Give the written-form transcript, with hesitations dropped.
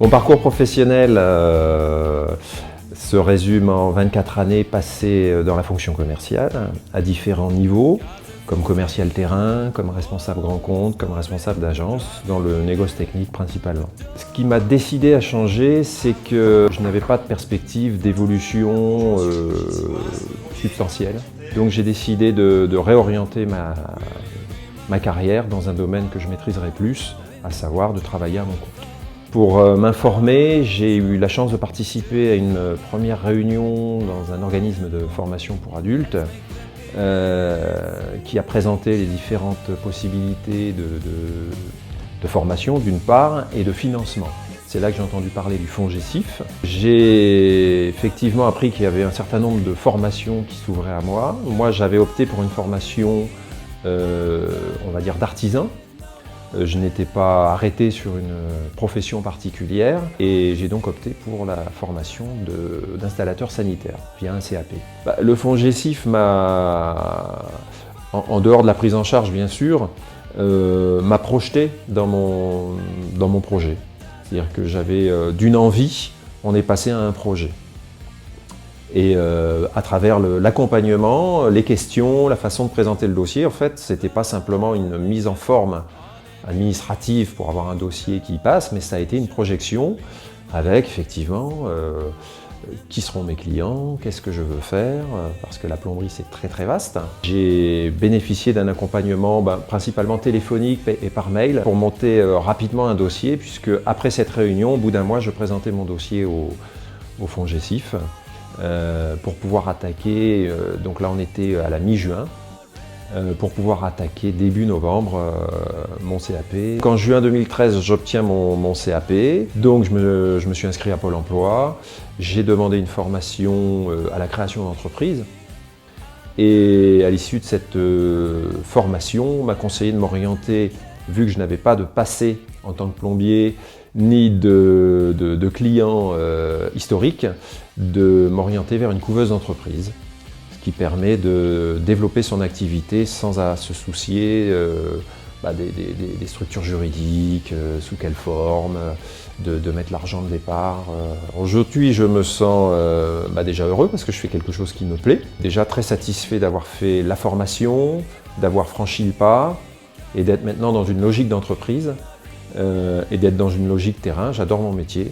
Mon parcours professionnel se résume en 24 années passées dans la fonction commerciale à différents niveaux, comme commercial terrain, comme responsable grand compte, comme responsable d'agence, dans le négoce technique principalement. Ce qui m'a décidé à changer, c'est que je n'avais pas de perspective d'évolution substantielle. Donc j'ai décidé de réorienter ma carrière dans un domaine que je maîtriserai plus, à savoir de travailler à mon compte. Pour m'informer, j'ai eu la chance de participer à une première réunion dans un organisme de formation pour adultes qui a présenté les différentes possibilités de formation d'une part et de financement. C'est là que j'ai entendu parler du fonds GESIF. J'ai effectivement appris qu'il y avait un certain nombre de formations qui s'ouvraient à moi. Moi, j'avais opté pour une formation, on va dire, d'artisan. Je n'étais pas arrêté sur une profession particulière et j'ai donc opté pour la formation d'installateur sanitaire via un CAP. Le fonds GESIF m'a, en dehors de la prise en charge bien sûr, m'a projeté dans mon projet. C'est-à-dire que j'avais d'une envie, on est passé à un projet. Et à travers l'accompagnement, les questions, la façon de présenter le dossier, en fait, c'était pas simplement une mise en forme administrative pour avoir un dossier qui passe, mais ça a été une projection avec effectivement qui seront mes clients, qu'est-ce que je veux faire, parce que la plomberie c'est très très vaste. J'ai bénéficié d'un accompagnement principalement téléphonique et par mail pour monter rapidement un dossier, puisque après cette réunion, au bout d'un mois, je présentais mon dossier au fonds GESIF pour pouvoir attaquer, donc là on était à la mi-juin, pour pouvoir attaquer début novembre mon CAP. Qu'en juin 2013, j'obtiens mon CAP, donc je me suis inscrit à Pôle emploi. J'ai demandé une formation à la création d'entreprise. Et à l'issue de cette formation, on m'a conseillé de m'orienter, vu que je n'avais pas de passé en tant que plombier, ni de clients historiques, de m'orienter vers une couveuse d'entreprise, qui permet de développer son activité sans à se soucier des structures juridiques, sous quelle forme, de mettre l'argent de départ. Aujourd'hui, je me sens déjà heureux parce que je fais quelque chose qui me plaît. Déjà très satisfait d'avoir fait la formation, d'avoir franchi le pas et d'être maintenant dans une logique d'entreprise et d'être dans une logique terrain. J'adore mon métier.